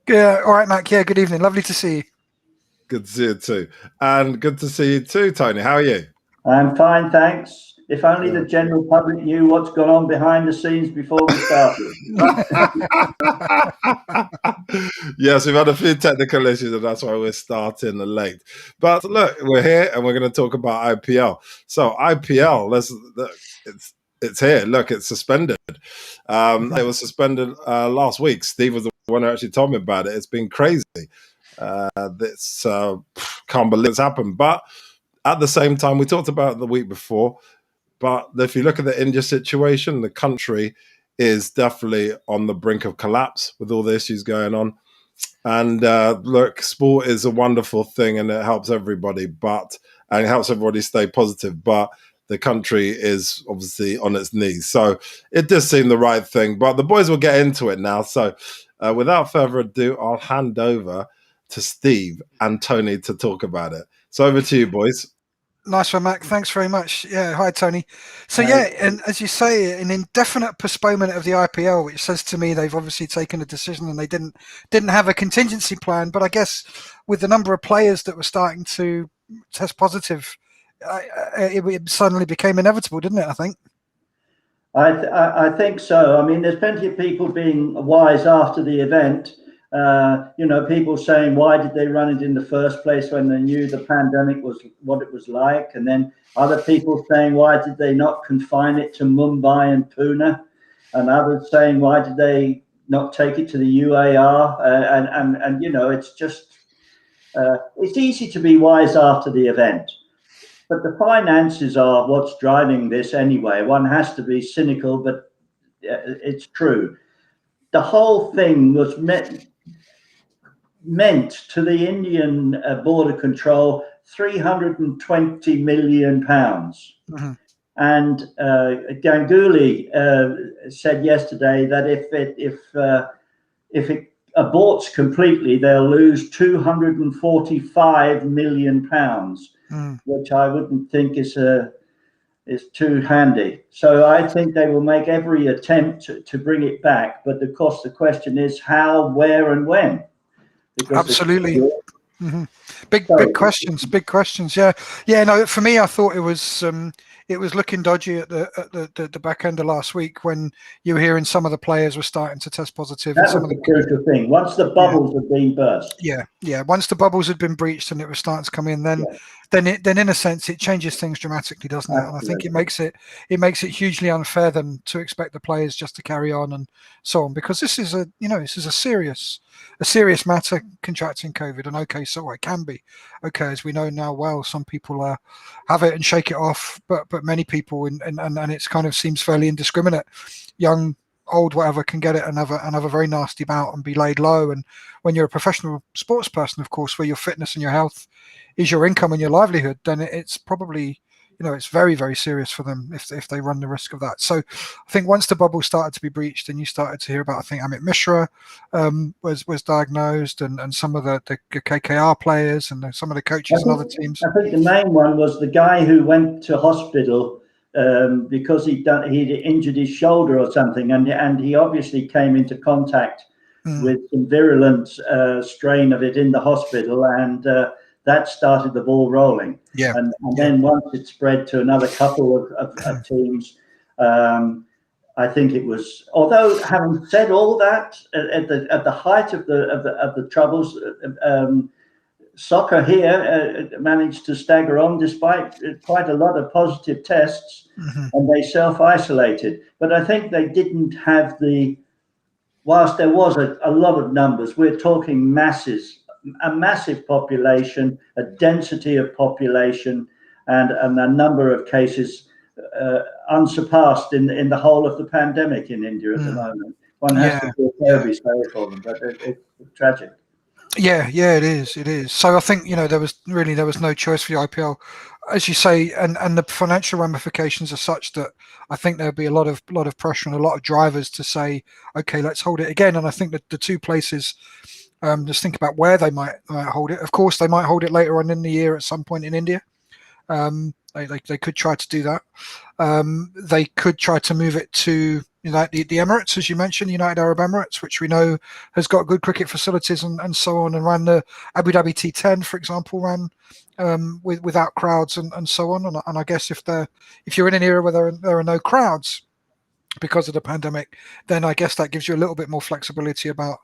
Yeah, all right, Mac. Yeah, good evening. Lovely to see you. Good to see you too. And good to see you too, Tony. How are you? I'm fine, thanks. If only the Good. general public knew what's gone on behind the scenes before we started. Yes, we've had a few technical issues, and that's why we're starting late. But look, we're here, and we're going to talk about IPL. So IPL, it's here. Look, it's suspended. It was suspended last week. Steve was the one who actually told me about it. It's been crazy. This can't believe it's happened. But at the same time, we talked about it the week before. But if you look at the India situation, the country is definitely on the brink of collapse with all the issues going on. And look, sport is a wonderful thing and it helps everybody, and it helps everybody stay positive. But the country is obviously on its knees. So it does seem the right thing. But the boys will get into it now. So without further ado, I'll hand over to Steve and Tony to talk about it. So over to you, boys. Nice one, Mac. Thanks very much. Yeah, hi, Tony. So, yeah, and as you say, an indefinite postponement of the IPL, which says to me they've obviously taken a decision and they didn't have a contingency plan. But I guess with the number of players that were starting to test positive, it suddenly became inevitable, didn't it, I think? I think so. I mean, there's plenty of people being wise after the event. People saying, why did they run it in the first place when they knew the pandemic was what it was like? And then other people saying, why did they not confine it to Mumbai and Pune? And others saying, why did they not take it to the UAR? It's just, it's easy to be wise after the event. But the finances are what's driving this anyway. One has to be cynical, but it's true. The whole thing was meant to the Indian border control £320 million. Mm-hmm. And Ganguly said yesterday that if it aborts completely, they'll lose £245 million, which I wouldn't think is too handy. So I think they will make every attempt to bring it back. But of course, the question is how, where, and when. Because absolutely. Mm-hmm. Big questions. Yeah. No, for me, I thought it was looking dodgy at the back end of last week when you were hearing some of the players were starting to test positive. That was the crucial thing. Once the bubbles had been burst. Yeah. Once the bubbles had been breached and it was starting to come in, then in a sense it changes things dramatically, doesn't it? Absolutely. And I think it makes it hugely unfair then to expect the players just to carry on and so on, because this is a serious matter, contracting COVID. And okay, so it can be. Okay, as we know now, well, some people have it and shake it off, but many people, and it kind of seems fairly indiscriminate. Young, old, whatever, can get it and have a very nasty bout and be laid low. And when you're a professional sports person, of course, where your fitness and your health is your income and your livelihood, then it's probably, it's very, very serious for them if they run the risk of that. So I think once the bubble started to be breached and you started to hear about, I think Amit Mishra was diagnosed and some of the KKR players and some of the coaches and other teams. I think the main one was the guy who went to hospital because he'd injured his shoulder or something, and he obviously came into contact with some virulent strain of it in the hospital, and that started the ball rolling. And then once it spread to another couple of teams, I think it was. Although having said all that, at the height of the troubles, soccer here managed to stagger on despite quite a lot of positive tests, and they self-isolated. But I think they didn't have whilst there was a lot of numbers, we're talking a massive population, a density of population, and a number of cases unsurpassed in the whole of the pandemic in India at the moment. One has to feel terribly sorry for them, but it's tragic. Yeah, it is. So I think there was no choice for the IPL, as you say, and the financial ramifications are such that I think there'll be a lot of pressure and a lot of drivers to say, okay, let's hold it again. And I think that the two places, just think about where they might hold it. Of course, they might hold it later on in the year at some point in India. They could try to do that. They could try to move it to You know, the Emirates, as you mentioned, the United Arab Emirates, which we know has got good cricket facilities and so on, and ran the Abu Dhabi T10, for example, ran without crowds and so on. And I guess if you're in an era where there are no crowds because of the pandemic, then I guess that gives you a little bit more flexibility about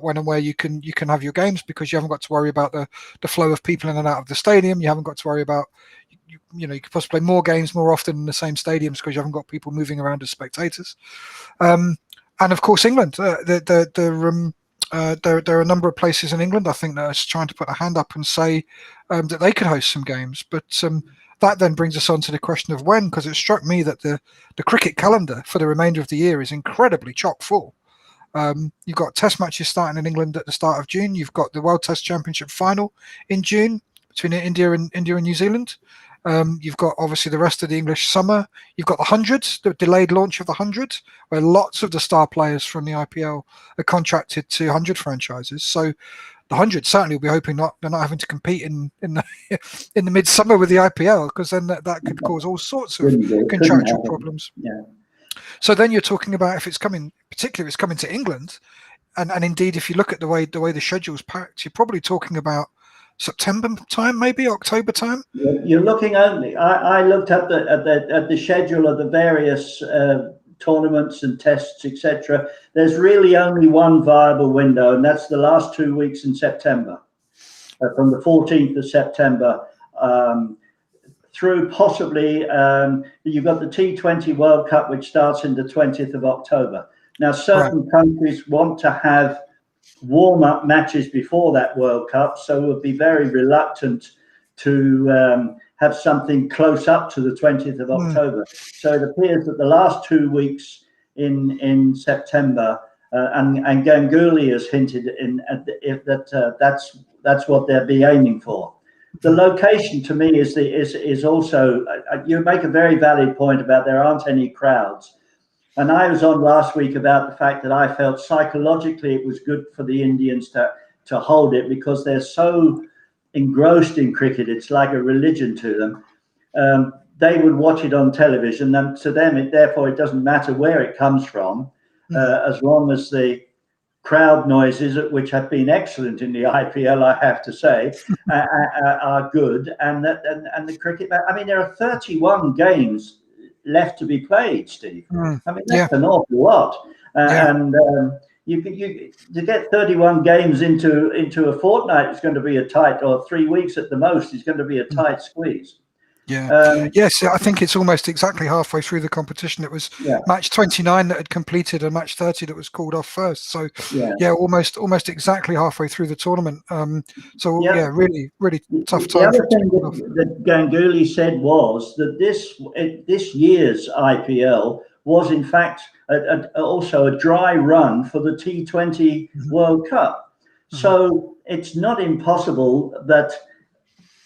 when and where you can have your games, because you haven't got to worry about the flow of people in and out of the stadium. You haven't got to worry about you could possibly play more games more often in the same stadiums because you haven't got people moving around as spectators. And of course, England. There are a number of places in England, I think, that are trying to put a hand up and say that they could host some games. But that then brings us on to the question of when, because it struck me that the cricket calendar for the remainder of the year is incredibly chock full. You've got test matches starting in England at the start of June. You've got the World Test Championship final in June between India and New Zealand. You've got obviously the rest of the English summer. You've got the 100, the delayed launch of the 100, where lots of the star players from the IPL are contracted to 100 franchises. So the 100 certainly will be hoping they're not having to compete in the in the midsummer with the IPL, because then that could cause all sorts of contractual problems. Yeah. So then you're talking about, if it's coming, particularly if it's coming to England, and indeed if you look at the way the schedule's packed, you're probably talking about September time, maybe October time. You're looking only. I looked at the schedule of the various tournaments and tests, etc. There's really only one viable window, and that's the last 2 weeks in September, from the 14th of September through possibly. You've got the T20 World Cup, which starts in the 20th of October. Now, certain countries want to have warm-up matches before that World Cup, so we'll be very reluctant to have something close up to the 20th of October. So it appears that the last 2 weeks in September, and Ganguly has hinted that's what they'll be aiming for. The location, to me, is also. You make a very valid point about there aren't any crowds. And I was on last week about the fact that I felt psychologically it was good for the Indians to hold it, because they're so engrossed in cricket. It's like a religion to them. They would watch it on television, and to them, therefore, it doesn't matter where it comes from, as long as the crowd noises, which have been excellent in the IPL, I have to say, are good. And the cricket. I mean, there are 31 games left to be played, Steve. I mean, that's an awful lot. And you to get 31 games into a fortnight is going to be a tight, or 3 weeks at the most, is going to be a tight squeeze. Yes, I think it's almost exactly halfway through the competition. It was match 29 that had completed and match 30 that was called off first. So almost exactly halfway through the tournament. Really tough time. The other thing that Ganguly said was that this year's IPL was in fact also a dry run for the T20 World Cup. So it's not impossible that.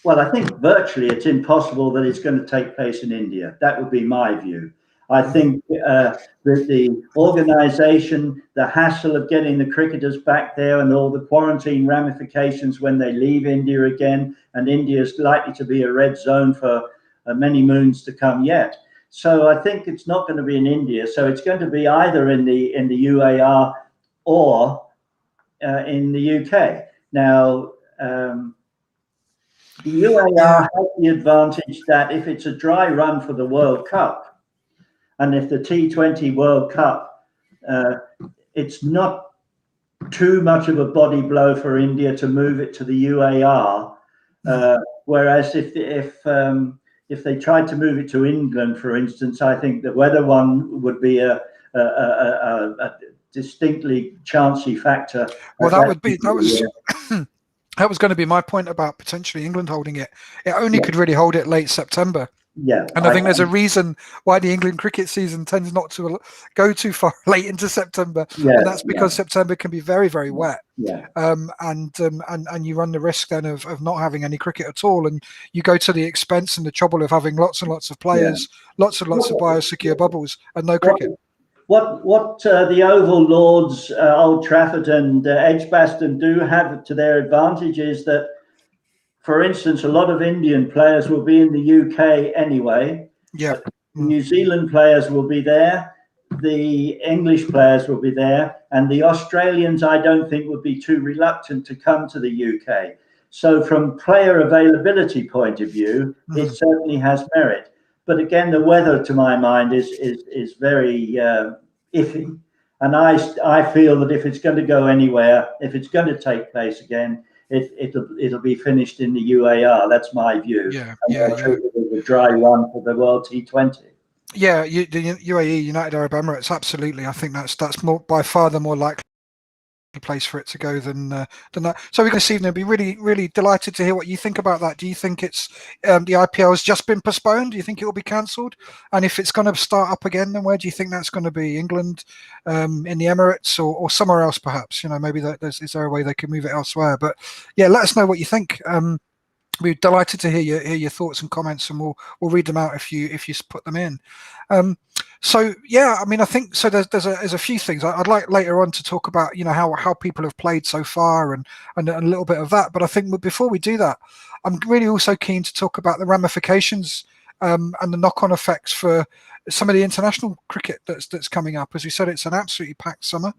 Well, I think virtually it's impossible that it's going to take place in India. That would be my view. I think that the organisation, the hassle of getting the cricketers back there, and all the quarantine ramifications when they leave India again, and India is likely to be a red zone for many moons to come yet. So I think it's not going to be in India. So it's going to be either in the UAR or in the UK. Now. The UAR has the advantage that if it's a dry run for the World Cup, and if the T20 World Cup, it's not too much of a body blow for India to move it to the UAR. Whereas if they tried to move it to England, for instance, I think the weather one would be a distinctly chancy factor. Well, that was going to be my point about potentially England holding it. It only could really hold it late September. Yeah. And I think there's a reason why the England cricket season tends not to go too far late into September. And that's because September can be very, very wet. And you run the risk then of not having any cricket at all. And you go to the expense and the trouble of having lots and lots of players, lots and lots of biosecure bubbles, and no cricket. What the Oval Lords, Old Trafford and Edgbaston do have to their advantage is that, for instance, a lot of Indian players will be in the UK anyway. New Zealand players will be there. the English players will be there, and the Australians I don't think would be too reluctant to come to the UK. So from player availability point of view, it certainly has merit. But again, the weather, to my mind, is very iffy. And I feel that if it's going to go anywhere, if it's going to take place again, it'll be finished in the UAR. That's my view. Yeah, and yeah, treat it as a dry run for the World T20. Yeah, the UAE, United Arab Emirates, absolutely. I think that's more by far the more likely place for it to go than that. So we're going to see them. Be really delighted to hear what you think about that. Do you think it's the IPL has just been postponed? Do you think it will be cancelled? And if it's going to start up again, then where do you think that's going to be? England, in the Emirates, or somewhere else perhaps? Maybe is there a way they can move it elsewhere? But yeah, let us know what you think. We're delighted to hear your thoughts and comments, and we'll read them out if you put them in. So yeah, I mean, I think so. There's a few things I'd like later on to talk about. How people have played so far and a little bit of that. But I think before we do that, I'm really also keen to talk about the ramifications and the knock-on effects for some of the international cricket that's coming up. As we said, it's an absolutely packed summer.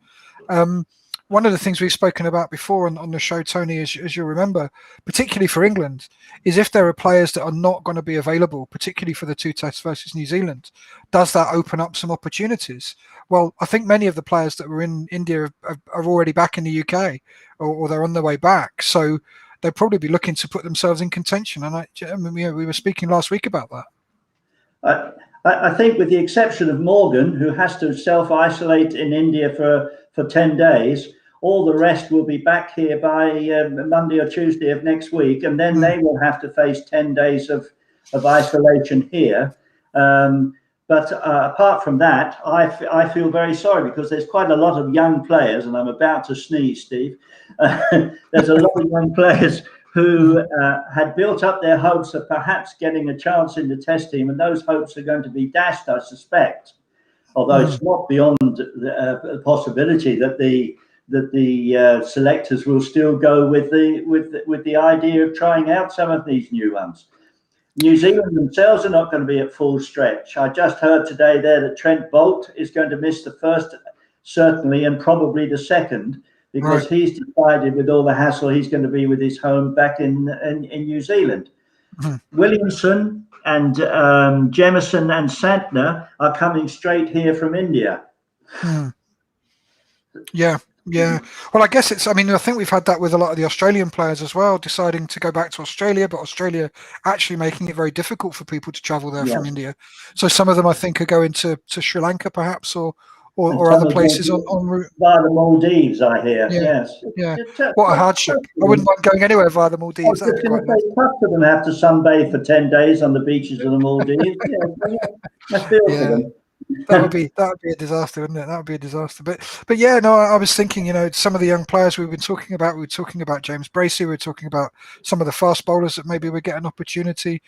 One of the things we've spoken about before on the show, Tony, as you'll remember, particularly for England, is if there are players that are not going to be available, particularly for the 2 tests versus New Zealand, does that open up some opportunities? Well, I think many of the players that were in India are already back in the UK, or they're on their way back. So they'll probably be looking to put themselves in contention. And we were speaking last week about that. I think with the exception of Morgan, who has to self-isolate in India for 10 days, all the rest will be back here by Monday or Tuesday of next week, and then they will have to face 10 days of isolation here. But apart from that, I feel very sorry, because there's quite a lot of young players, and I'm about to sneeze, Steve. There's a lot of young players who had built up their hopes of perhaps getting a chance in the test team, and those hopes are going to be dashed, I suspect. Although it's not beyond the possibility that the selectors will still go with the idea of trying out some of these new ones. New Zealand themselves are not going to be at full stretch. I just heard today there that Trent Boult is going to miss the first, certainly, and probably the second, because he's decided, with all the hassle, he's going to be with his home back in New Zealand. Williamson and Jemison and Santner are coming straight here from India. Yeah. Well, I guess I think we've had that with a lot of the Australian players as well, deciding to go back to Australia, but Australia actually making it very difficult for people to travel there from India. So some of them, I think, are going to Sri Lanka perhaps, or other places on route. Via the Maldives, I hear. Yeah. What a hardship. I wouldn't mind going anywhere via the Maldives. It's tough for them to have to sunbathe for 10 days on the beaches of the Maldives. I feel for them. That would be a disaster, wouldn't it? That would be a disaster. But yeah, no, I was thinking, some of the young players we were talking about James Bracey, we were talking about some of the fast bowlers that maybe would get an opportunity.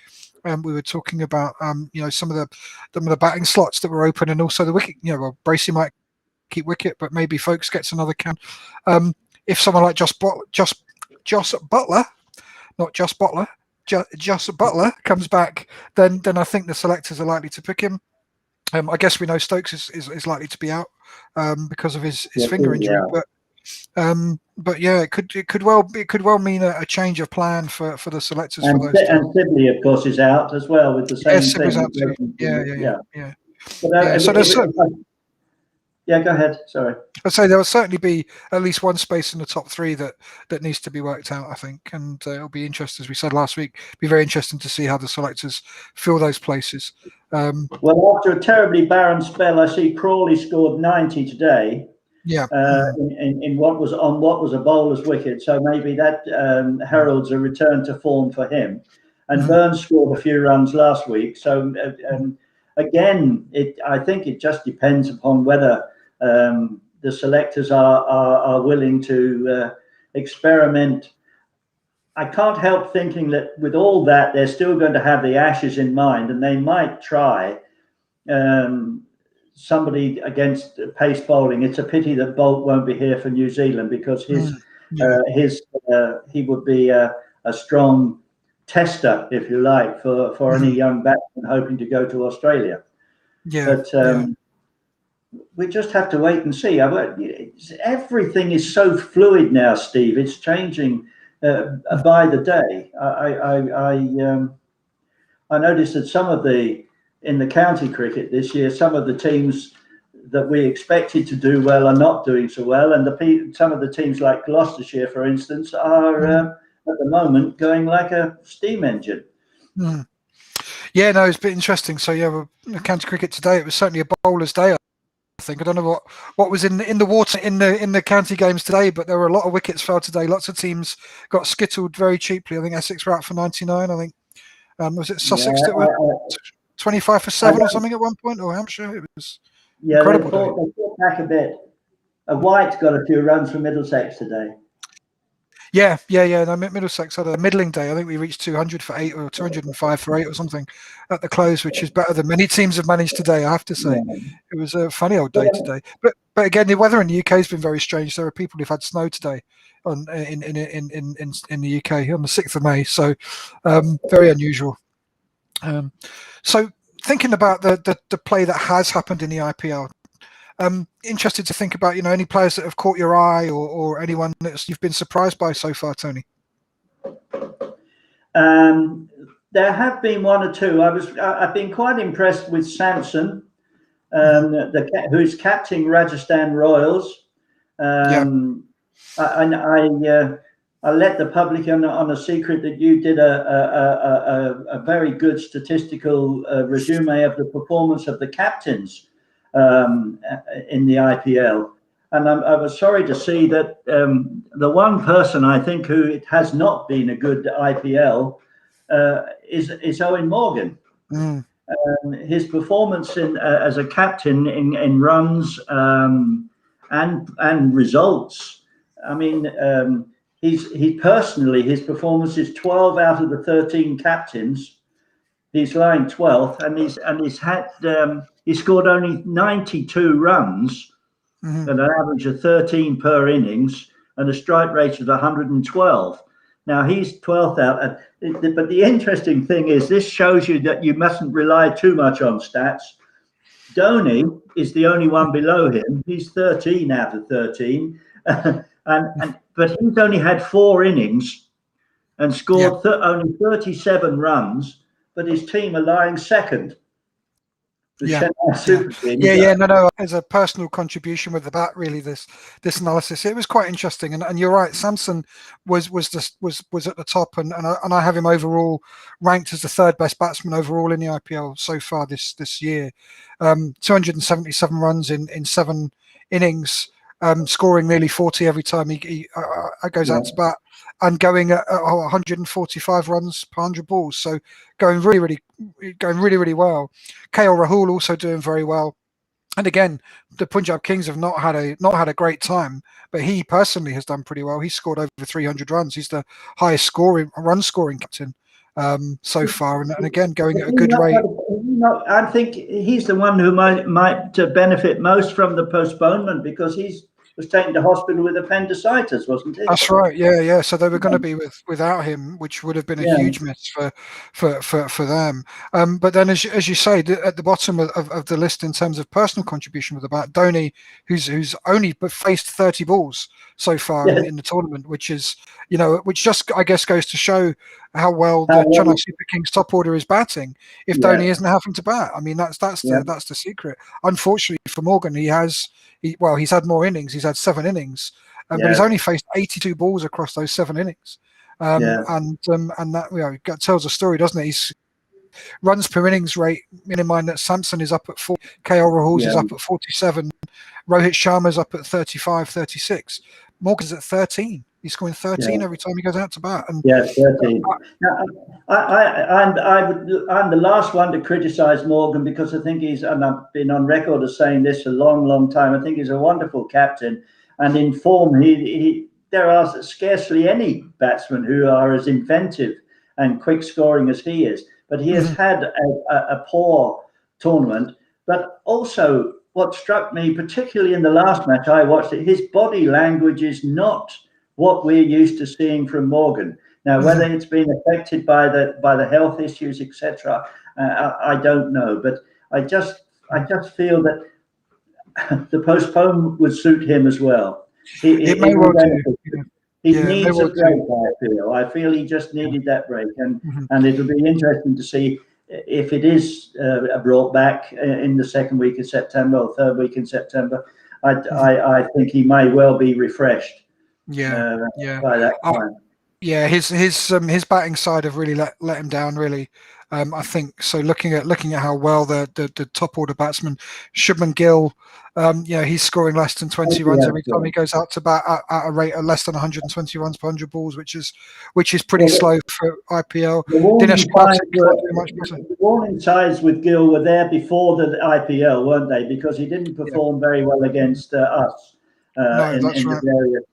We were talking about some of the batting slots that were open, and also the wicket. Bracey might keep wicket, but maybe Folkes gets another can. If someone like Joss Butler comes back, then I think the selectors are likely to pick him. I guess we know Stokes is likely to be out because of his finger injury, but yeah, it could well mean a change of plan for the selectors. And, for those and Sibley, of course, is out as well with the same thing. Sibley's out too. Yeah. Yeah, go ahead. Sorry. I'd say there will certainly be at least one space in the top 3 that needs to be worked out, I think, and it'll be interesting, as we said last week, be very interesting to see how the selectors fill those places. Well, after a terribly barren spell, I see Crawley scored 90 today. In what was a bowler's wicket, so maybe that heralds a return to form for him. And Burns scored a few runs last week. So again, I think it just depends upon whether the selectors are willing to experiment. I can't help thinking that with all that, they're still going to have the Ashes in mind, and they might try somebody against pace bowling. It's a pity that Boult won't be here for New Zealand, because he would be a strong tester, if you like, for any young batsman hoping to go to Australia. we just have to wait and see. Everything is so fluid now, Steve. It's changing by the day. I noticed that in the county cricket this year, some of the teams that we expected to do well are not doing so well, and some of the teams like Gloucestershire, for instance, are at the moment going like a steam engine. Mm. Yeah, no, it's a bit interesting. So yeah, county cricket today, it was certainly a bowler's day. I think I don't know what was in the water in the county games today, but there were a lot of wickets fell today. Lots of teams got skittled very cheaply. I think Essex were out for 99. I think was it Sussex that were 25 for 7 or something at one point, or Hampshire? It was incredible. They fought back a bit. White got a few runs from Middlesex today. Yeah. No, Middlesex had a middling day. I think we reached 200 for 8 or 205 for 8 or something at the close, which is better than many teams have managed today, I have to say. Yeah. It was a funny old day today. But again, the weather in the UK has been very strange. There are people who've had snow today in the UK on the 6th of May. So very unusual. So thinking about the play that has happened in the IPL, interested to think about, any players that have caught your eye or anyone that you've been surprised by so far, Tony. There have been one or two. I've been quite impressed with Samson, who's captaining Rajasthan Royals. I let the public on a secret that you did a very good statistical resume of the performance of the captains in the IPL, and I was sorry to see that the one person I think who it has not been a good IPL is Owen Morgan. His performance as a captain in runs and results. I mean, his performance is 12 out of the 13 captains. He's lying 12th, and he scored only 92 runs at an average of 13 per innings and a strike rate of 112. Now he's 12th out, but the interesting thing is this shows you that you mustn't rely too much on stats. Dhoni is the only one below him. He's 13 out of 13, but he's only had 4 innings and scored only 37 runs. But his team are lying second. No. As a personal contribution with the bat, really, this analysis, it was quite interesting. And you're right, Samson was at the top, and I have him overall ranked as the 3rd best batsman overall in the IPL so far this year. 277 runs in 7 innings, scoring nearly 40 every time he goes out to bat, and going at 145 runs per 100 balls. So going really well. KL Rahul also doing very well. And again, the Punjab Kings have not had a great time, but he personally has done pretty well. He's scored over 300 runs. He's the highest run scoring captain so far, and again going at a good rate. I think he's the one who might benefit most from the postponement, because he was taken to hospital with appendicitis, wasn't he? That's right. Yeah. So they were going to be without him, which would have been a huge miss for them. But then, as you say, at the bottom of the list in terms of personal contribution with the bat, Dhoni, who's only faced 30 balls so far in the tournament, which is which just I guess goes to show how well the Chennai Super Kings top order is batting. If Dhoni isn't having to bat, I mean that's the secret. Unfortunately for Morgan, he's had more innings. He's had 7 innings, but he's only faced 82 balls across those 7 innings. And that tells a story, doesn't it? He's runs per innings rate, in mind that Samson is up at 4, KL Rahul is up at 47, Rohit Sharma's up at 35, 36. Morgan's at 13. He's scoring 13 every time he goes out to bat. And 13. I'm the last one to criticise Morgan, because I think and I've been on record as saying this a long, long time. I think he's a wonderful captain, and in form, there are scarcely any batsmen who are as inventive and quick scoring as he is. But he has had a poor tournament. But also, what struck me, particularly in the last match I watched, his body language is not what we're used to seeing from Morgan. Now, whether it's been affected by the health issues, etc., I don't know. But I just feel that the postpone would suit him as well. It may well do. He Yeah, needs a break, I feel he just needed that break. And it'll be interesting to see if it is brought back in the second week of September or third week in September. I think he may well be refreshed. Yeah, by that time. Yeah, his batting side have really let him down. Really, I think so. Looking at how well the top order batsman Shubman Gill, he's scoring less than 20 runs every time he goes out to bat at a rate of less than 120 runs per 100 balls, which is pretty slow for IPL. The warning signs with Gill were there before the IPL, weren't they? Because he didn't perform very well against us in the various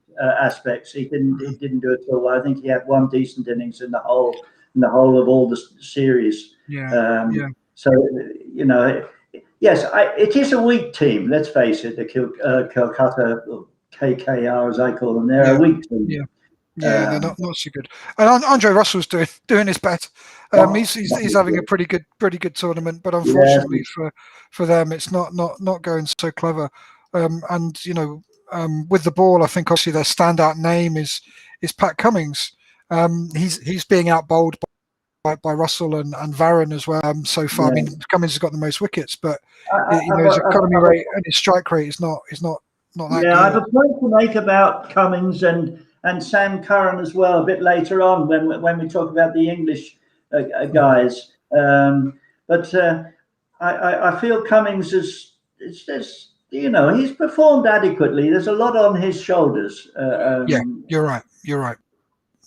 aspects. He didn't do it so well. I think he had one decent innings in the whole of all the series. So yes, it is a weak team. Let's face it. The Calcutta, or KKR as I call them, they're a weak team. They're not so good. And Andre Russell's doing his best. He's having a pretty good tournament, but unfortunately for them, it's not going so clever. With the ball, I think obviously their standout name is Pat Cummins. He's being out-bowled by Russell and Varane as well so far. I mean, Cummins has got the most wickets, but his economy rate and his strike rate is not that good. I have a point to make about Cummins and Sam Curran as well a bit later on when we talk about the English guys. But I feel Cummins is he's performed adequately. There's a lot on his shoulders. You're right.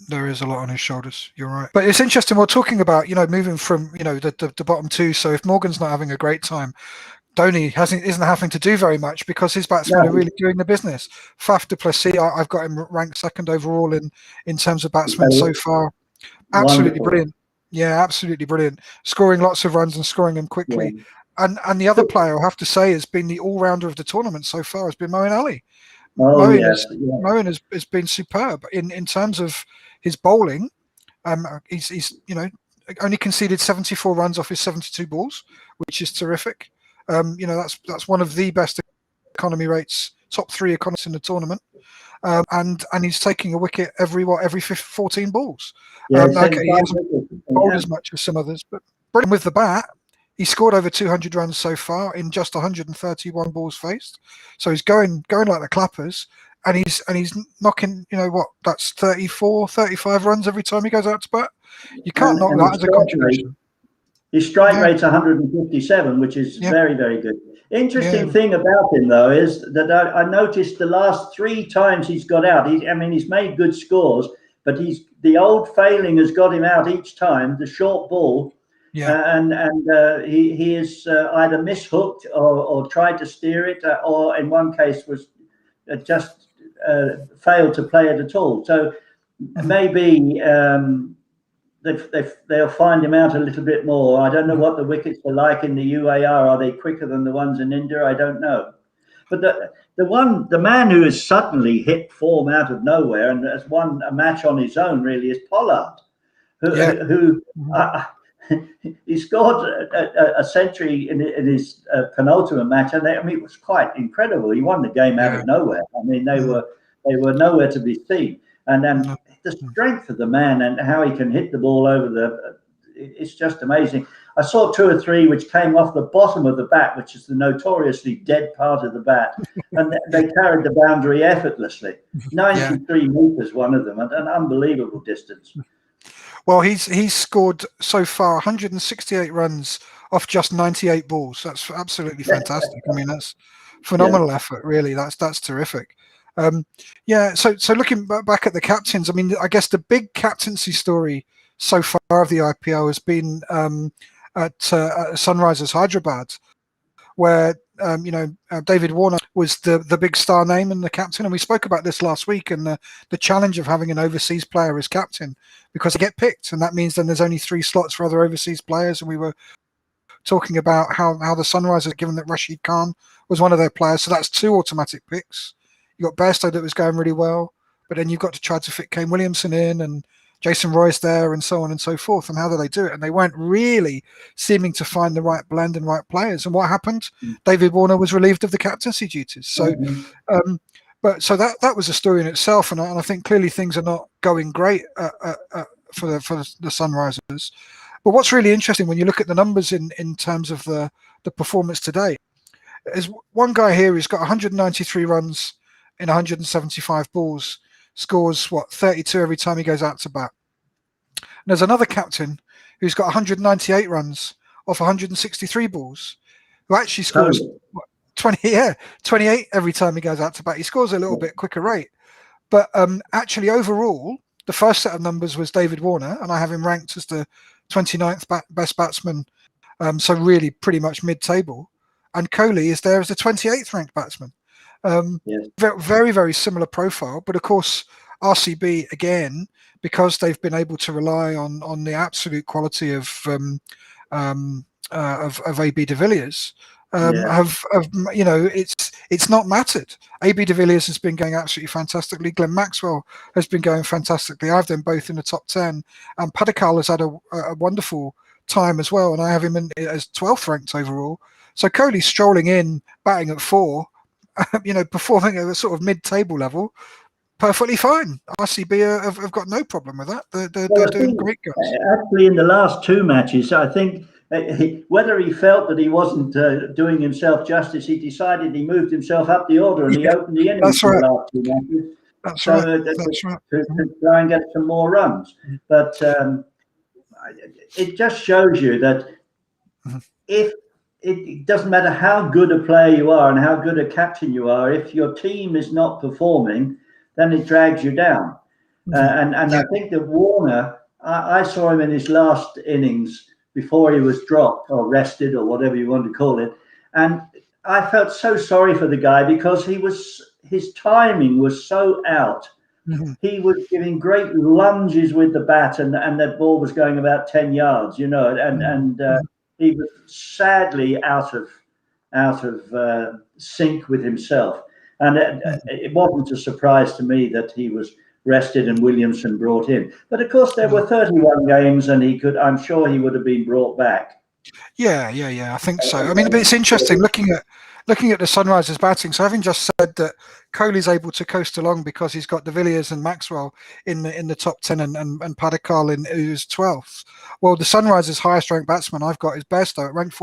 There is a lot on his shoulders. You're right. But it's interesting. We're talking about moving from the bottom two. So if Morgan's not having a great time, Dhoni isn't having to do very much because his batsmen are really doing the business. Faf du Plessis, I've got him ranked second overall in terms of batsmen so far. Absolutely brilliant. Yeah, absolutely brilliant. Scoring lots of runs and scoring them quickly. Yeah. And the other player, I have to say, has been the all-rounder of the tournament so far, has been Moeen Ali. Moeen has been superb in terms of his bowling. He's only conceded 74 runs off his 72 balls, which is terrific. That's one of the best economy rates, top 3 economists in the tournament. And he's taking a wicket every 14 balls. He hasn't bowled as much as some others, but brilliant with the bat. He scored over 200 runs so far in just 131 balls faced. So he's going like the clappers, and he's knocking, that's 34, 35 runs every time he goes out to bat. You can't knock that as a contribution. His strike rate's 157, which is very, very good. Interesting thing about him, though, is that I noticed the last 3 times he's got out. He's made good scores, but the old failing has got him out each time. The short ball. And he is either mishooked or tried to steer it, or in one case was just failed to play it at all. So maybe they'll find him out a little bit more. I don't know what the wickets are like in the UAR. Are they quicker than the ones in India? I don't know. But the man who has suddenly hit form out of nowhere and has won a match on his own really is Pollard, who he scored a century in his penultimate match, and it was quite incredible. He won the game out of nowhere. They were nowhere to be seen, and then the strength of the man and how he can hit the ball over it's just amazing. I saw 2 or 3 which came off the bottom of the bat, which is the notoriously dead part of the bat, and they carried the boundary effortlessly. 93 meters, one of them, at an unbelievable distance. Well, he's scored so far 168 runs off just 98 balls. That's absolutely fantastic. That's phenomenal effort, really. That's terrific. So looking back at the captains, I guess the big captaincy story so far of the IPL has been at Sunrisers Hyderabad, where David Warner was the big star name and the captain, and we spoke about this last week, and the challenge of having an overseas player as captain, because they get picked, and that means then there's only 3 slots for other overseas players. And we were talking about how the Sunrisers, given that Rashid Khan was one of their players, so that's 2 automatic picks. You got Bairstow that was going really well, but then you've got to try to fit Kane Williamson in, and Jason Roy's there, and so on and so forth. And how do they do it? And they weren't really seeming to find the right blend and right players. And what happened? David Warner was relieved of the captaincy duties. So, but so that was a story in itself. And I think clearly things are not going great for the Sunrisers. But what's really interesting when you look at the numbers in terms of the performance today, is one guy here who's got 193 runs in 175 balls, scores 32 every time he goes out to bat. And there's another captain who's got 198 runs off 163 balls, who actually scores 28 every time he goes out to bat. He scores a little bit quicker rate, but actually overall, the first set of numbers was David Warner, and I have him ranked as the 29th best batsman, so really pretty much mid-table. And Kohli is there as the 28th ranked batsman. Very, very similar profile. But of course, RCB, again, because they've been able to rely on the absolute quality of AB de Villiers, have it's not mattered. AB de Villiers has been going absolutely fantastically. Glenn Maxwell has been going fantastically. I have them both in the top 10, and Padikal has had a wonderful time as well, and I have him as 12th ranked overall. So Kohli strolling in, batting at 4, performing at a sort of mid-table level, perfectly fine. RCB have got no problem with that. They're doing great guys. Actually, in the last 2 matches, I think whether he felt that he wasn't doing himself justice, he decided he moved himself up the order and he opened the innings in the last 2 matches. That's right. To try and get some more runs. But it just shows you that if it doesn't matter how good a player you are and how good a captain you are, if your team is not performing, then it drags you down. And I think that Warner, I saw him in his last innings before he was dropped or rested or whatever you want to call it. And I felt so sorry for the guy because his timing was so out. He was giving great lunges with the bat and that ball was going about 10 yards, and he was sadly out of sync with himself. And it wasn't a surprise to me that he was rested and Williamson brought in. But of course, there were 31 games, and I'm sure he would have been brought back. Yeah, I think so. I mean, but it's interesting looking at the Sunrisers batting. So having just said that Kohli's able to coast along because he's got de Villiers and Maxwell in the top 10 and Padikal who's 12th. Well, the Sunrisers' highest ranked batsman I've got is Bairstow at ranked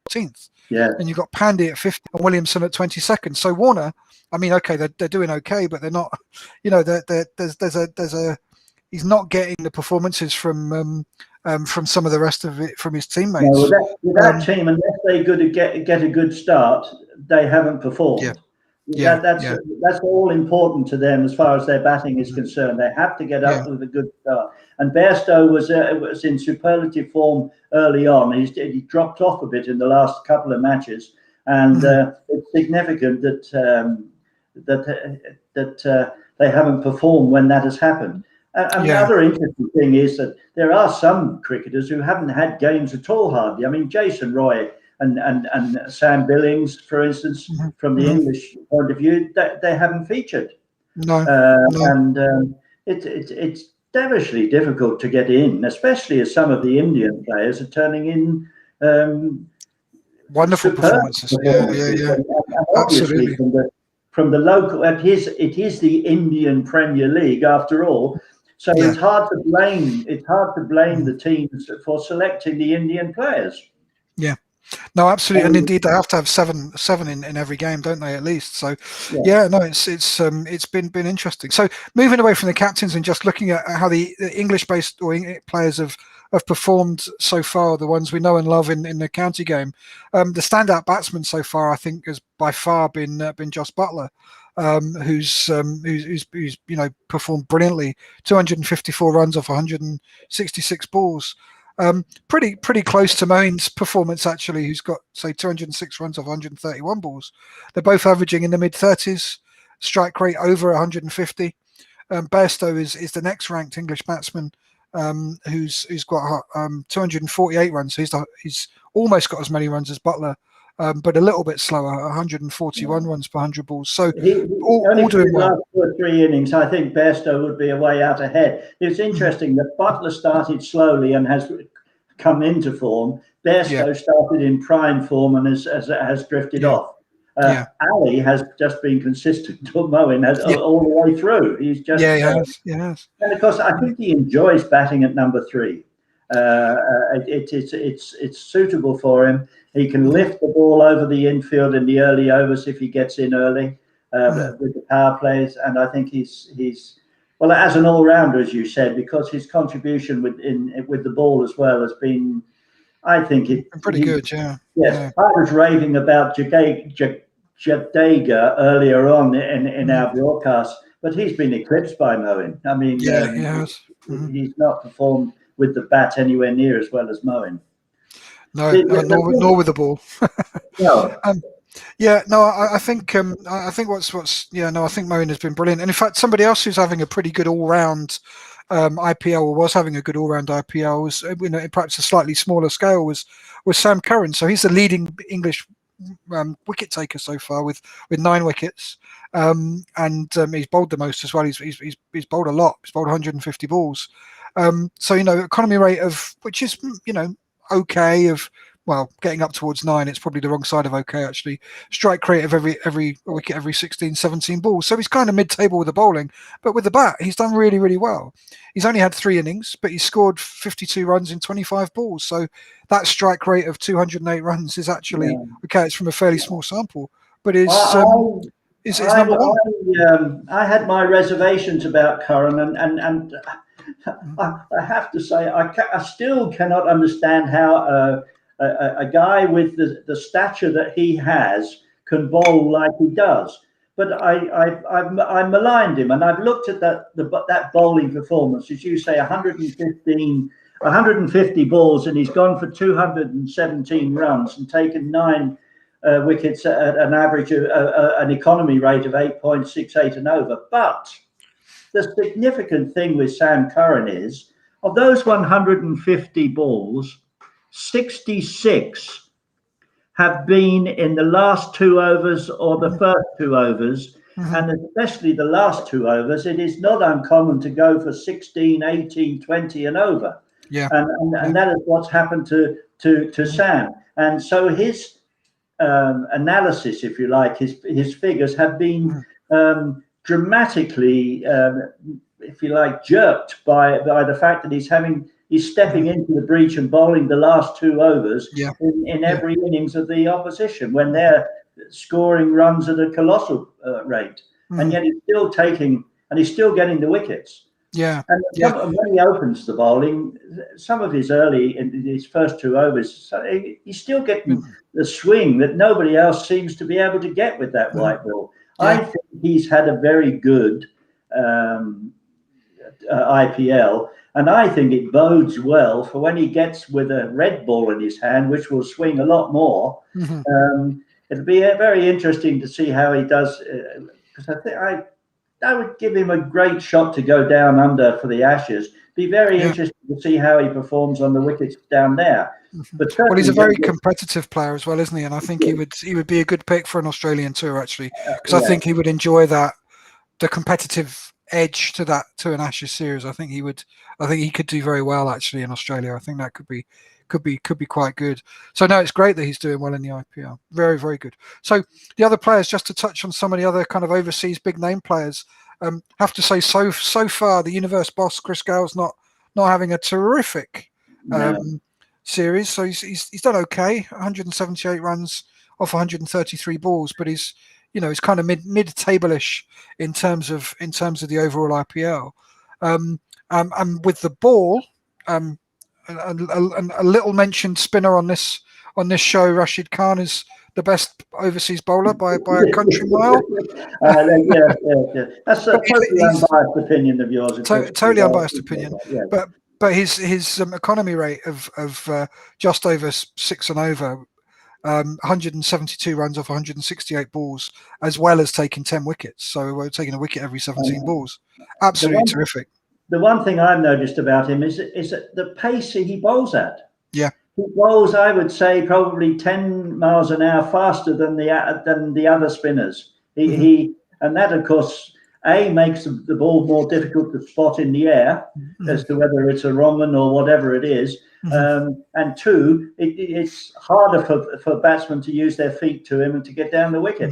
14th. Yeah. And you've got Pandey at 50th and Williamson at 22nd. So Warner, I mean, okay, they're doing okay, but they're not. He's not getting the performances from some of the rest of it from his teammates. No, with that team, unless they get a good start, they haven't performed. That's all important to them as far as their batting is concerned. They have to get up with a good start. And Bairstow was in superlative form early on. He dropped off a bit in the last couple of matches, and it's significant that they haven't performed when that has happened. And the other interesting thing is that there are some cricketers who haven't had games at all hardly. I mean, Jason Roy and Sam Billings, for instance, from the English point of view, they haven't featured. And it's devilishly difficult to get in, especially as some of the Indian players are turning in wonderful performances. Yeah. Obviously, from the local, it is the Indian Premier League after all. So it's hard to blame the teams for selecting the Indian players. Yeah. No, absolutely, and indeed they have to have seven in every game, don't they? At least. So, it's been interesting. So, moving away from the captains and just looking at how the English-based players have performed so far, the ones we know and love in the county game. The standout batsman so far, I think, has by far been Jos Buttler, who's performed brilliantly. 254 runs off 166 balls. Pretty close to Moeen's performance, actually, who's got, say, 206 runs off 131 balls. They're both averaging in the mid-30s, strike rate over 150. Bairstow is the next ranked English batsman, who's got 248 runs. So he's almost got as many runs as Buttler but a little bit slower, 141 runs per 100 balls. So only all for doing the well. last 2 or 3 innings, I think Bairstow would be a way out ahead. It's interesting that Butler started slowly and has come into form. Bairstow started in prime form and has drifted off. Ali has just been consistent to Moen all the way through. He's just he has. And of course, I think he enjoys batting at number 3. It's suitable for him. He can lift the ball over the infield in the early overs if he gets in early with the power plays. And I think he's well, as an all-rounder, as you said, because his contribution with the ball as well has been, I think, pretty good. Yes, I was raving about Jadeja earlier on in our broadcast, but he's been eclipsed by Moen. I mean, he has. He's not performed with the bat anywhere near as well as Moen. No, nor with the ball. No. I think I think I think Moen has been brilliant, and in fact, somebody else who's having a pretty good all-round IPL, or was having a good all-round IPL, was perhaps a slightly smaller scale, was Sam Curran. So he's the leading English wicket taker so far with 9 wickets, and he's bowled the most as well. He's bowled a lot. He's bowled 150 balls. So economy rate of, which is okay, of getting up towards 9. It's probably the wrong side of okay, actually. Strike rate of every wicket every 16, 17 balls. So he's kind of mid-table with the bowling, but with the bat, he's done really, really well. He's only had 3 innings, but he's scored 52 runs in 25 balls. So that strike rate of 208 runs is actually okay. It's from a fairly small sample, but is number 1. I had my reservations about Curran, and I have to say I still cannot understand how a guy with the stature that he has can bowl like he does. But I maligned him, and I've looked at that bowling performance, as you say, 150 balls, and he's gone for 217 runs and taken 9 wickets at an average of an economy rate of 8.68 and over. But the significant thing with Sam Curran is, of those 150 balls, 66 have been in the last 2 overs or the first 2 overs, and especially the last 2 overs. It is not uncommon to go for 16, 18, 20 and over. And that is what's happened to Sam. And so his analysis, if you like, his figures have been dramatically, if you like, jerked by the fact that he's stepping into the breach and bowling the last 2 overs in every innings of the opposition when they're scoring runs at a colossal rate, and yet he's still getting the wickets. And when he opens the bowling, some of his in his first 2 overs, he's still getting the swing that nobody else seems to be able to get with that white ball. I think he's had a very good IPL, and I think it bodes well for when he gets with a red ball in his hand, which will swing a lot more. It'll be very interesting to see how he does, because I think I would give him a great shot to go down under for the Ashes. Be very interesting to see how he performs on the wickets down there. But he's a very competitive player as well, isn't he? And I think he would be a good pick for an Australian tour, actually, because I think he would enjoy the competitive edge to an Ashes series. I think he could do very well actually in Australia. I think that could be quite good. So no, it's great that he's doing well in the IPL. Very, very good. So the other players, just to touch on some of the other kind of overseas big name players, have to say so far the universe boss Chris Gale's not having a terrific series. So he's done okay, 178 runs off 133 balls, but he's kind of mid-table-ish in terms of the overall IPL. And with the ball, a little mentioned spinner on this show, Rashid Khan, is the best overseas bowler by a country mile. That's a totally unbiased opinion of yours. Totally unbiased opinion. But his economy rate of just over 6 and over, 172 runs off 168 balls, as well as taking 10 wickets. So we're taking a wicket every 17 balls. Absolutely terrific. The one thing I've noticed about him is the pace he bowls at. Yeah. he bowls, I would say, probably 10 miles an hour faster than the other spinners. And that, of course, makes the ball more difficult to spot in the air as to whether it's a wrong one or whatever it is. And two, it's harder for batsmen to use their feet to him and to get down the wicket.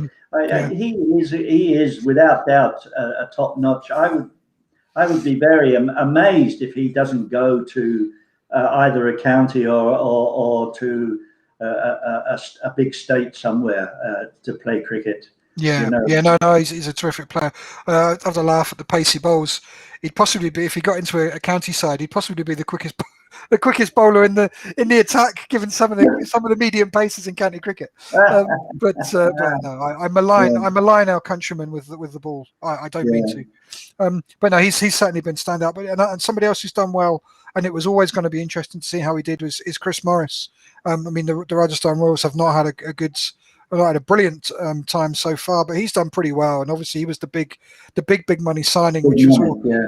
He is without doubt a top notch. I would be very amazed if he doesn't go to either a county or to a big state somewhere to play cricket. Yeah, no, he's a terrific player. I had a laugh at the pacey bowls. He'd possibly be, if he got into a county side, he'd possibly be the quickest bowler in the attack, given some of the medium paces in county cricket. But no, I malign our countrymen with the ball. I don't mean to. But no, he's certainly been standout. But and somebody else who's done well, and it was always going to be interesting to see how he did is Chris Morris. I mean, the Rajasthan Royals have not had a brilliant time so far, but he's done pretty well. And obviously, he was the big money signing, which was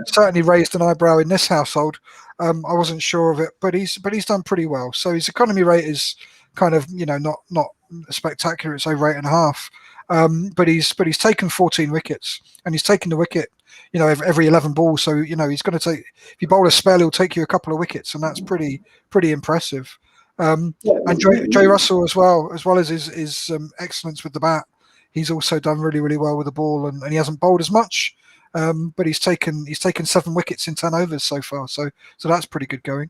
certainly raised an eyebrow in this household. I wasn't sure of it, but he's done pretty well. So his economy rate is kind of not spectacular. It's over 8.5, but he's taken 14 wickets, and he's taken the wicket every 11 balls. So he's going to take, if you bowl a spell, he'll take you a couple of wickets, and that's pretty impressive. And Jay Russell as well as his excellence with the bat, he's also done really, really well with the ball, and he hasn't bowled as much, but he's taken 7 wickets in 10 overs so far, so that's pretty good going.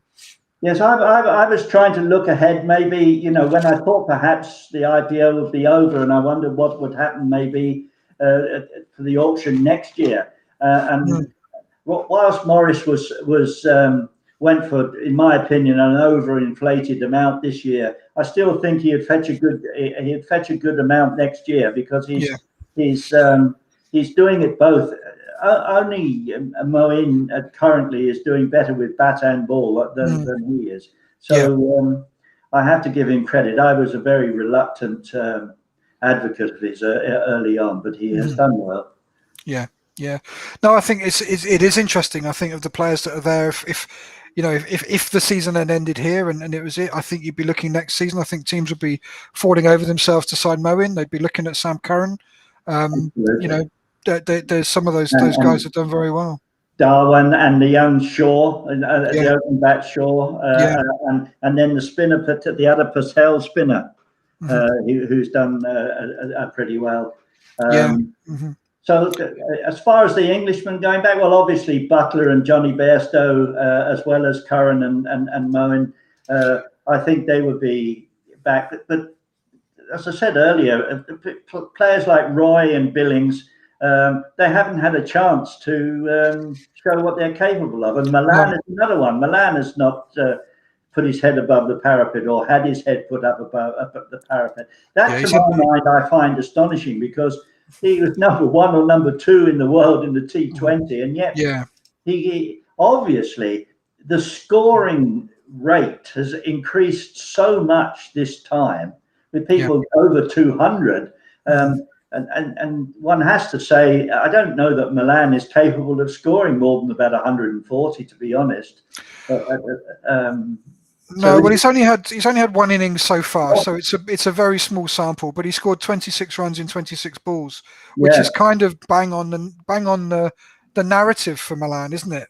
Yes, I was trying to look ahead. Maybe when I thought perhaps the IPO would be over, and I wondered what would happen maybe for the auction next year. Whilst Morris went for, in my opinion, an overinflated amount this year, I still think he'd fetch a good amount next year, because he's doing it both. Only Moeen currently is doing better with bat and ball than he is. So I have to give him credit. I was a very reluctant advocate of his early on, but he has done well. Yeah. No, I think it is interesting. I think of the players that are there, if the season had ended here and it was it, I think you'd be looking next season. I think teams would be falling over themselves to sign Moeen. They'd be looking at Sam Curran. There's some of those guys have done very well. Darwin and the young Shaw, the open bat Shaw, and then the spinner, the other Purcell spinner, who's done pretty well. So as far as the Englishmen going back, well, obviously Butler and Johnny Bairstow, as well as Curran and Moeen, I think they would be back. But as I said earlier, players like Roy and Billings, they haven't had a chance to show what they're capable of. And Malan is another one. Malan has not put his head above the parapet, or had his head put up above the parapet. That, to my mind, I find astonishing, because he was number 1 or number 2 in the world in the T20, and yet he obviously, the scoring rate has increased so much this time, with people over 200. And one has to say, I don't know that Malan is capable of scoring more than about 140, to be honest. No, well, he's only had 1 innings so far, so it's a very small sample. But he scored 26 runs in 26 balls, which is kind of bang on the narrative for Malan, isn't it?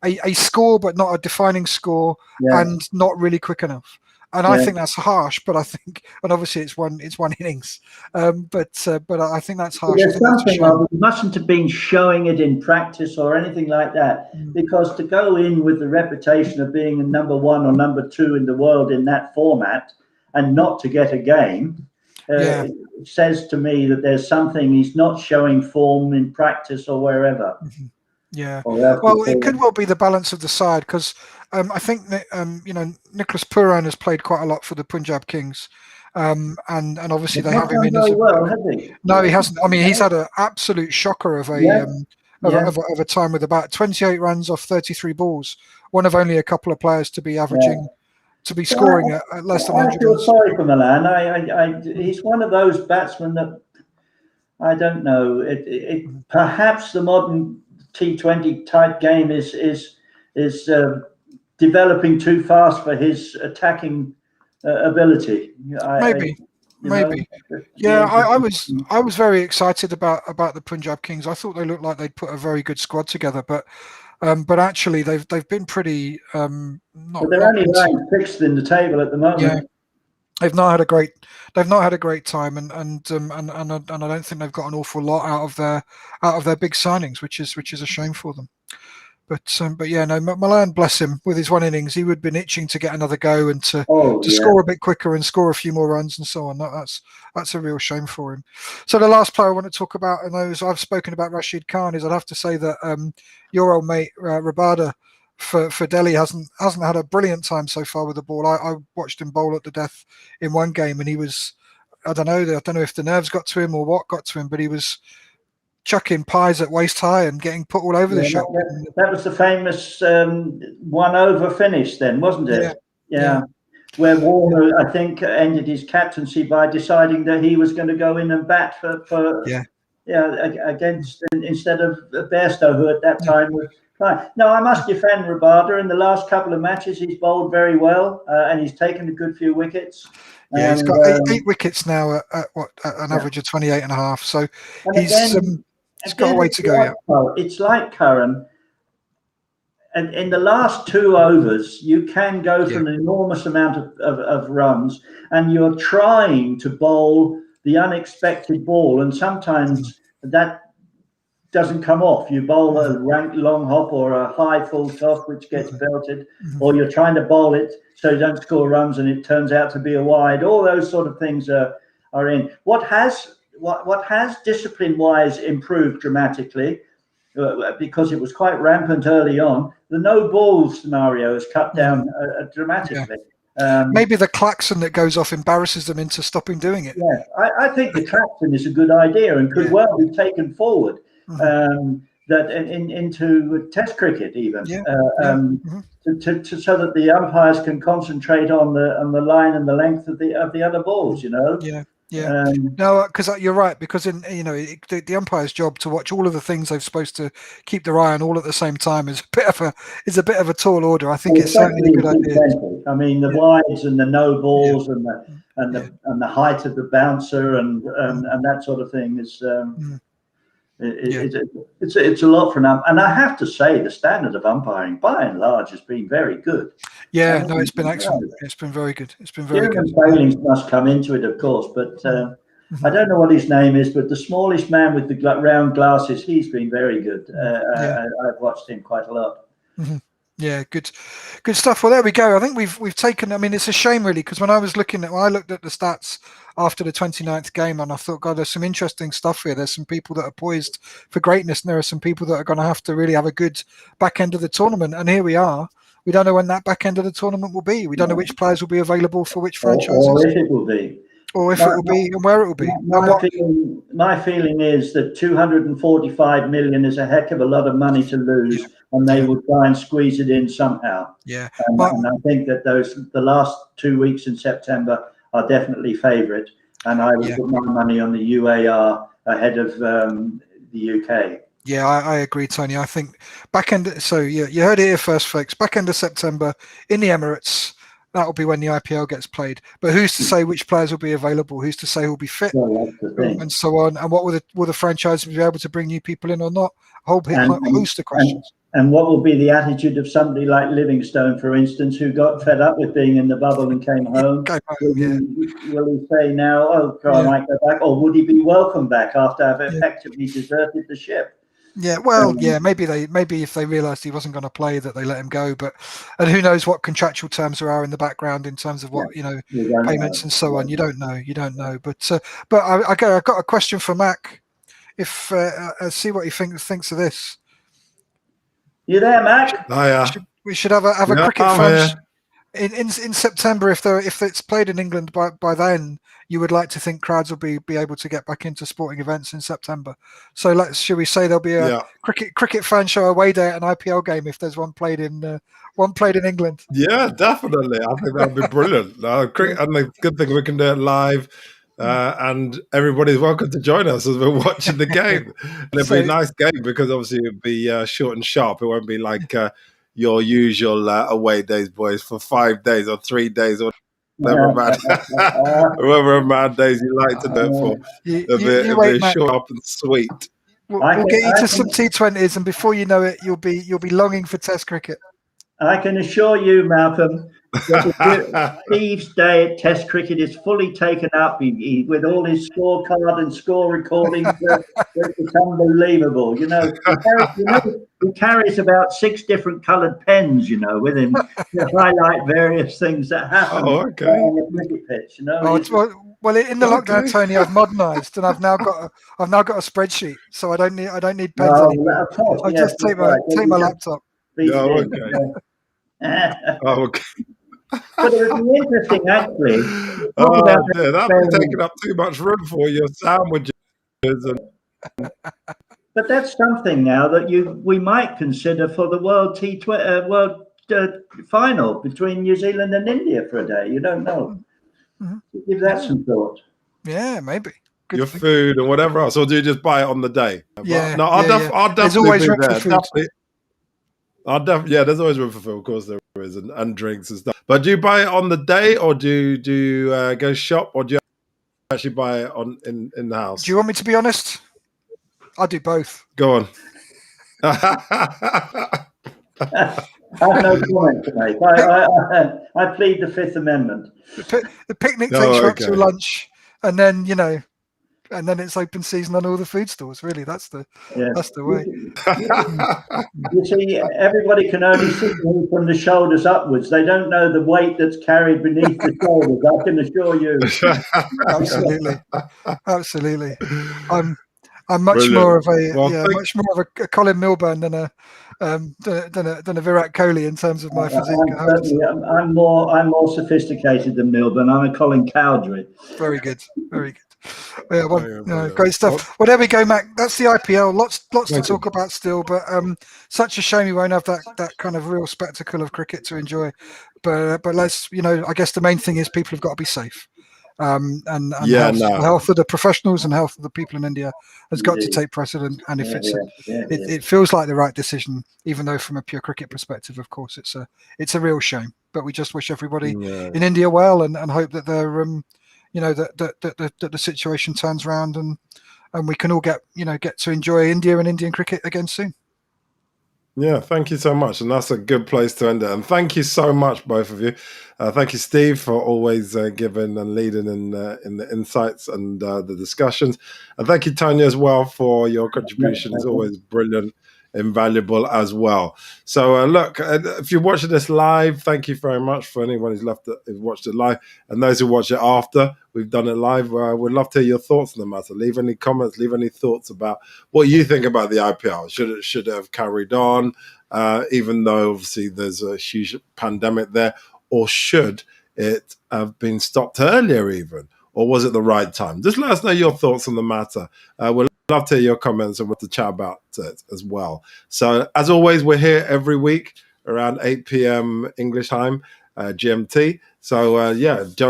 A score, but not a defining score, and not really quick enough. And I think that's harsh. But I think, and obviously it's one innings, but I think that's harsh. There's something wrong. We mustn't have been showing it in practice or anything like that, because to go in with the reputation of being a number 1 or number 2 in the world in that format and not to get a game, says to me that there's something, he's not showing form in practice or wherever. Yeah, well, it could well be the balance of the side, because I think Nicholas Pooran has played quite a lot for the Punjab Kings, and obviously they have him in as no, he hasn't. I mean, he's had an absolute shocker of a time with about 28 runs off 33 balls, one of only a couple of players to be averaging. To be scoring at less than 100 runs. I feel sorry for Malan. He's one of those batsmen that, I don't know. Perhaps the modern T20 type game is developing too fast for his attacking ability. Maybe. Yeah, I was very excited about the Punjab Kings. I thought they looked like they'd put a very good squad together, but actually they've been pretty not. But they're not only ranked 6th in the table at the moment. Yeah, they've not had a great time, and I don't think they've got an awful lot out of their big signings, which is a shame for them. But yeah, no, Milan, bless him, with his one innings, he would have been itching to get another go and to score a bit quicker and score a few more runs and so on. That's a real shame for him. So the last player I want to talk about, and those I've spoken about Rashid Khan, is I'd have to say that your old mate Rabada for Delhi hasn't had a brilliant time so far with the ball. I watched him bowl at the death in one game, and he was, I don't know if the nerves got to him or what got to him, but he was chucking pies at waist high and getting put all over the shop. That was the famous 1-over finish then, wasn't it? Yeah. Where Warner, I think, ended his captaincy by deciding that he was going to go in and bat for against, instead of Bairstow, who at that time was fine. No, I must defend Rabada. In the last couple of matches, he's bowled very well, and he's taken a good few wickets. Yeah, he's got eight wickets now at an average of 28.5. So he's got a way to go. It's like Curran. And in the last 2 overs, you can go for an enormous amount of runs, and you're trying to bowl the unexpected ball, and sometimes that doesn't come off. You bowl a rank long hop or a high full toss, which gets belted, or you're trying to bowl it so you don't score runs and it turns out to be a wide. All those sort of things are in. What has discipline-wise improved dramatically, because it was quite rampant early on, the no ball scenario has cut down dramatically. Maybe the klaxon that goes off embarrasses them into stopping doing it. Yeah, I think the klaxon is a good idea and could well be taken forward that into Test cricket even, so that the umpires can concentrate on the line and the length of the other balls. No, because you're right. Because in the umpire's job to watch all of the things they're supposed to keep their eye on all at the same time is a bit of a tall order. I think it's certainly a good idea. I mean, the wides and the no balls and the height of the bouncer and that sort of thing is it's a lot for an and I have to say the standard of umpiring by and large has been very good. Yeah, no, it's been excellent. It's been very good. It's been very good. Failings must come into it, of course, but I don't know what his name is, but the smallish man with the round glasses, he's been very good. I've watched him quite a lot. Yeah, good stuff. Well, there we go. I think we've taken. I mean, it's a shame really, because when I looked at the stats after the 29th game, and I thought, God, there's some interesting stuff here. There's some people that are poised for greatness, and there are some people that are going to have to really have a good back end of the tournament. And here we are. We don't know when that back end of the tournament will be. We don't know which players will be available for which franchises, or if it will be, and where it will be. My feeling is that 245 million is a heck of a lot of money to lose, and they will try and squeeze it in somehow. Yeah, and I think that the last 2 weeks in September are definitely favourite, and I would put my money on the UAR ahead of the UK. Yeah, I agree, Tony. I think back end. So you heard it here first, folks. Back end of September in the Emirates. That will be when the IPL gets played. But who's to say which players will be available? Who's to say who'll be fit, and so on? And what will the franchises be able to bring new people in or not? A whole host of questions. And what will be the attitude of somebody like Livingstone, for instance, who got fed up with being in the bubble and came home? Will he say now, "Oh, I might go back," or would he be welcomed back after having effectively deserted the ship? Yeah, well, maybe if they realised he wasn't going to play, that they let him go. And who knows what contractual terms there are in the background in terms of what payments and so on. You don't know. But I got a question for Mac. If see what he thinks of this. You there, Mac? Oh yeah. We should have a cricket fan in September. If it's played in England by then, you would like to think crowds will be able to get back into sporting events in September. So should we say there'll be a cricket fan show away day at an IPL game if there's one played in England? Yeah, definitely. I think that'd be brilliant. And the good thing we can do it live. And everybody's welcome to join us as we're watching the game. And it'll be a nice game because obviously it'll be short and sharp. It won't be like your usual away days, boys, for 5 days or 3 days or whatever amount days you like to do it for. You wait, They're Mac. short and sweet. We'll get you to some T20s, and before you know it, you'll be longing for Test cricket. I can assure you, Malcolm, that Steve's day at Test cricket is fully taken up with all his scorecard and score recordings. It's unbelievable. You know, he carries about 6 different coloured pens, you know, with him to highlight various things that happen on the cricket pitch. You know. Well, in the lockdown, Tony, I've modernised, and I've now got a spreadsheet, so I don't need pens anymore. I just take my laptop. Okay. Okay. But it would be interesting, actually. That's taking up too much room for your sandwiches. But that's something now that we might consider for the World final between New Zealand and India for a day. You don't know. Give that some thought. Yeah, maybe. Good your food and whatever else, or do you just buy it on the day? Yeah. No, I'll definitely There's always be room there. for food. There's always room for food. Of course there is, and drinks and stuff. But do you buy it on the day, or do you go shop, or do you actually buy it in the house? Do you want me to be honest? I do both. Go on. I have no comment to make. I plead the Fifth Amendment. The picnic takes you up to lunch, and then and then it's open season on all the food stores. Really, that's the way. You see, everybody can only see me from the shoulders upwards. They don't know the weight that's carried beneath the shoulders. I can assure you. Absolutely. I'm much more of a Colin Milburn than a Virat Kohli in terms of my physique. I'm more sophisticated than Milburn. I'm a Colin Cowdrey. Very good. Yeah, great stuff. Well, there we go, Mac. That's the IPL. Lots to talk about still, but such a shame we won't have that kind of real spectacle of cricket to enjoy. But let's, I guess the main thing is people have got to be safe. The health of the professionals and health of the people in India has got to take precedent. And if it feels like the right decision, even though from a pure cricket perspective, of course, it's a real shame. But we just wish everybody in India well and hope that they're that the situation turns around and we can all get to enjoy India and Indian cricket again soon. Yeah, thank you so much. And that's a good place to end it. And thank you so much, both of you. Thank you, Steve, for always giving and leading in the insights and the discussions. And thank you, Tanya, as well, for your contribution. It's always brilliant, invaluable as well. So look, if you're watching this live, thank you very much for anyone who's watched it live. And those who watch it after we've done it live, we'd love to hear your thoughts on the matter. Leave any comments, leave any thoughts about what you think about the IPL. Should it have carried on, even though obviously there's a huge pandemic there, or should it have been stopped earlier even? Or was it the right time? Just let us know your thoughts on the matter. We'll love to hear your comments and we'll have to chat about it as well. So as always, we're here every week around 8 p.m. English time, GMT. So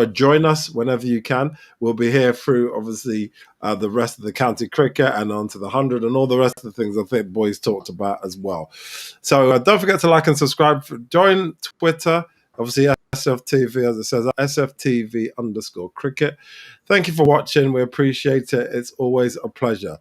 join us whenever you can. We'll be here through obviously the rest of the county cricket and on to the 100 and all the rest of the things I think boys talked about as well. So don't forget to like and subscribe. Join Twitter. Obviously, SFTV, as it says, SFTV_cricket. Thank you for watching. We appreciate it. It's always a pleasure.